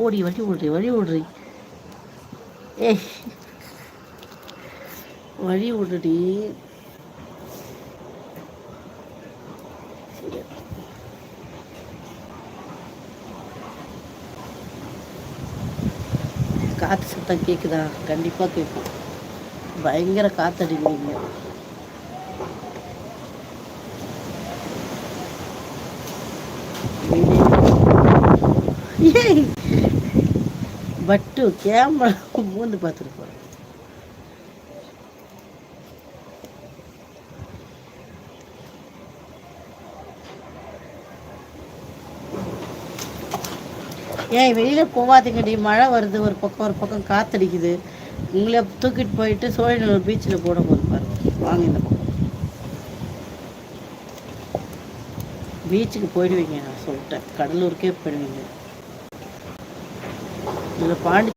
போடி, வழி விடுறி வழி விடுறி. ஏய் வழி விடுடி. காற்று சத்தம் கேட்குதா? கண்டிப்பாக கேட்கும். பயங்கர காற்றடிக்கிறீங்க. ஏய் பட்டு கேமரா மூந்து பார்த்துருப்போம். ஏன் வெளியில் போகாதீங்கடி, மழை வருது, ஒரு பக்கம் காற்றடிக்குது. உங்களை தூக்கிட்டு போயிட்டு சோழிநல்லூர் பீச்சில் போட போது பாருங்க. வாங்க இந்த பக்கம் பீச்சுக்கு போயிடுவீங்க. நான் சொல்லிட்டேன், கடலூருக்கே போயிடுவீங்க. இதில் பாண்டி